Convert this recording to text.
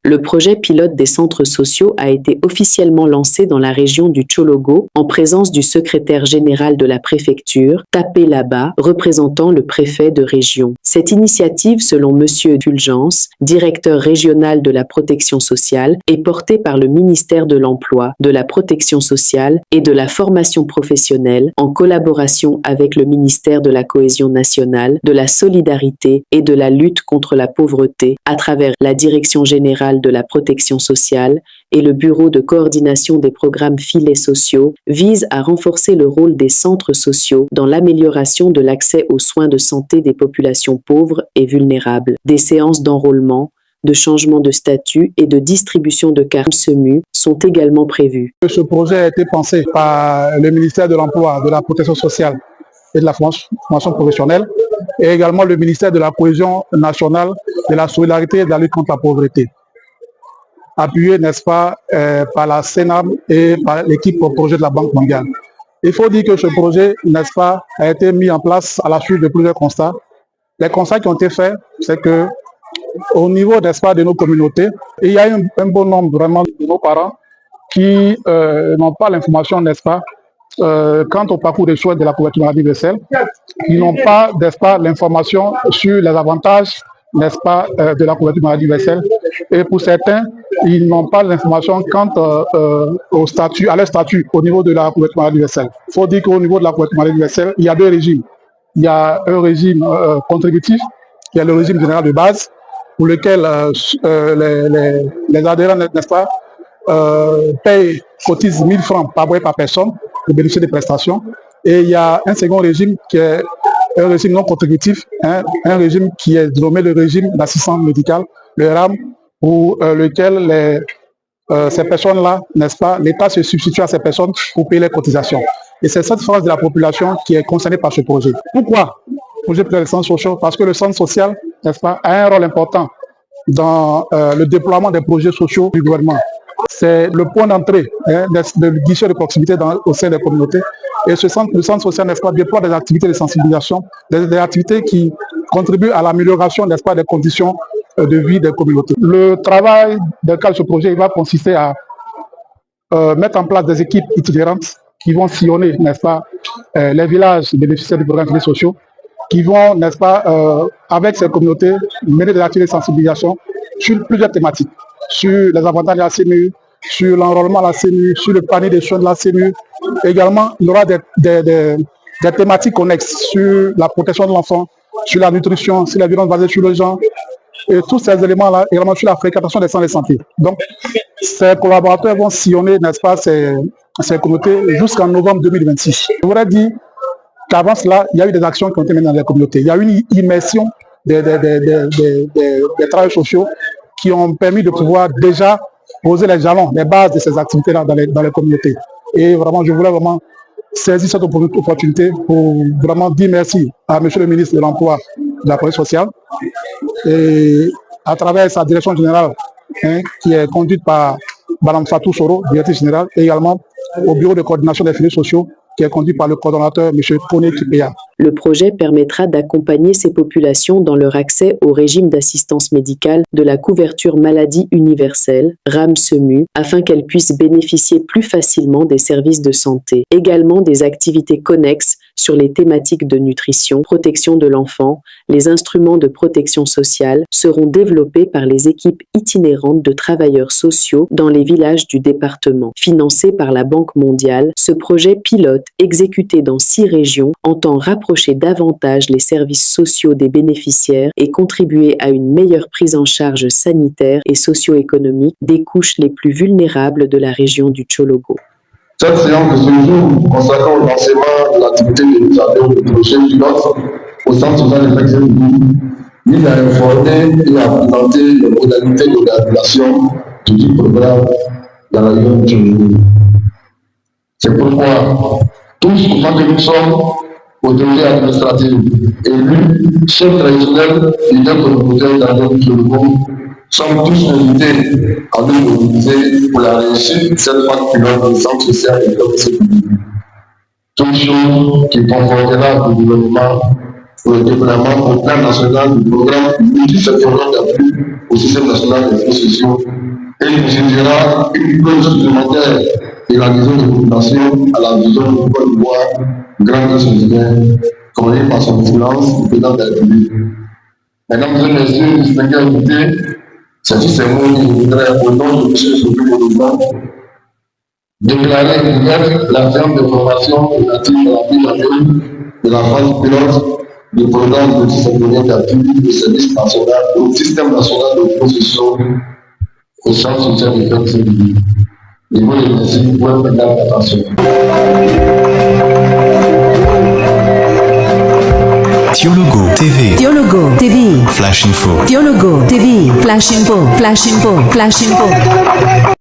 Le projet pilote des centres sociaux a été officiellement lancé dans la région du Tchologo en présence du secrétaire général de la préfecture, Tapé Laba, représentant le préfet de région. Cette initiative, selon M. Fulgence, directeur régional de la protection sociale, est portée par le ministère de l'Emploi, de la protection sociale et de la formation professionnelle en collaboration avec le ministère de la Cohésion nationale, de la solidarité et de la lutte contre la pauvreté à travers la Direction générale de la protection sociale et le Bureau de coordination des programmes filets sociaux vise à renforcer le rôle des centres sociaux dans l'amélioration de l'accès aux soins de santé des populations pauvres et vulnérables. Des séances d'enrôlement, de changement de statut et de distribution de cartes SEMU sont également prévues. Ce projet a été pensé par le ministère de l'Emploi, de la protection sociale et de la formation professionnelle et également le ministère de la Cohésion nationale, de la solidarité et de la lutte contre la pauvreté. Appuyé, n'est-ce pas, par la CNAM et par l'équipe au projet de la Banque mondiale. Il faut dire que ce projet, n'est-ce pas, a été mis en place à la suite de plusieurs constats. Les constats qui ont été faits, c'est que au niveau, n'est-ce pas, de nos communautés, il y a un bon nombre vraiment de nos parents qui n'ont pas l'information, n'est-ce pas, quant au parcours des soins de la couverture maladie universelle, ils n'ont pas, n'est-ce pas, l'information sur les avantages, n'est-ce pas, de la couverture maladie universelle. Et pour certains, ils n'ont pas l'information quant au statut, à leur statut au niveau de la couverture maladie universelle. Il faut dire qu'au niveau de la couverture maladie universelle, il y a deux régimes. Il y a un régime contributif, il y a le régime général de base, pour lequel les adhérents, n'est-ce pas, payent, cotisent 1000 francs par mois par personne pour bénéficier des prestations. Et il y a un second régime qui est un régime non contributif, un régime qui est nommé le régime d'assistance médicale, le RAM, pour lequel ces personnes-là, n'est-ce pas, l'État se substitue à ces personnes pour payer les cotisations. Et c'est cette phase de la population qui est concernée par ce projet. Pourquoi projet pour les centres sociaux? Parce que le centre social, n'est-ce pas, a un rôle important dans le déploiement des projets sociaux du gouvernement. C'est le point d'entrée de guichet de proximité au sein des communautés. Et le centre social, n'est-ce pas, déploie des activités de sensibilisation, des activités qui contribuent à l'amélioration, n'est-ce pas, des conditions de vie des communautés. Le travail dans ce projet il va consister à mettre en place des équipes itinérantes qui vont sillonner, n'est-ce pas, les villages bénéficiaires des programmes filets sociaux, qui vont, n'est-ce pas, avec ces communautés, mener des activités de sensibilisation sur plusieurs thématiques, sur les avantages de la CMU, sur l'enrôlement à la CMU, sur le panier des soins de la CMU. Également, il y aura des thématiques connexes sur la protection de l'enfant, sur la nutrition, sur la violence basée sur le genre, et tous ces éléments-là, également sur la fréquentation des centres de santé. Donc, ces collaborateurs vont sillonner, n'est-ce pas, ces communautés jusqu'en novembre 2026. Je voudrais dire qu'avant cela, il y a eu des actions qui ont été menées dans les communautés. Il y a eu une immersion des travailleurs sociaux qui ont permis de pouvoir déjà poser les jalons, les bases de ces activités-là dans les communautés. Et vraiment, je voulais vraiment saisir cette opportunité pour vraiment dire merci à M. le ministre de l'Emploi et de la Protection sociale et à travers sa direction générale qui est conduite par Mme Fatou Soro, directrice générale, et également au bureau de coordination des filets sociaux qui est conduit par le coordonnateur M. Kone Kipea. Le projet permettra d'accompagner ces populations dans leur accès au régime d'assistance médicale de la couverture maladie universelle, RAM-SEMU, afin qu'elles puissent bénéficier plus facilement des services de santé. Également des activités connexes sur les thématiques de nutrition, protection de l'enfant, les instruments de protection sociale seront développés par les équipes itinérantes de travailleurs sociaux dans les villages du département. Financé par la Banque mondiale, ce projet pilote, exécuté dans 6 régions, entend rapprocher davantage les services sociaux des bénéficiaires et contribuer à une meilleure prise en charge sanitaire et socio-économique des couches les plus vulnérables de la région du Tchologo. Cette séance de ce jour consacrée au lancement de l'activité de mise en œuvre du projet pilote au centre social de Fexem vise à informer et à présenter les modalités de réalisation du programme dans la région du Tchologo. C'est pourquoi tous, autant que nous sommes, autorités administratives, élus, chefs traditionnels et leaders communautaires dans la région du Tchologo, sommes tous invités à nous mobiliser pour la réussite de cette phase pilote du centre social et de l'Office public. Toute chose qui confortera le gouvernement pour le déploiement au plan national du programme multisectoriel d'appui au système national des fonds sociaux et il constituera une preuve supplémentaire de la vision de population à la vision du Côte d'Ivoire, grande et solidaire, commandée par son excellence, le président de la République. Mesdames et messieurs, distingués invités, c'est tous ces mots que je voudrais, au nom de M. Sophie Monovan, déclarer ouverte la séance de formation relative à la mise en œuvre de la phase pilote du programme multisectoriel d'appui au service national, au système national de fonds sociaux, au centre social de personnes civiles. Et vous les remercie pour votre attention. Thiologo TV. Thiologo TV. Flash Info. Thiologo TV. Flash Info. Flash Info. Flash Info.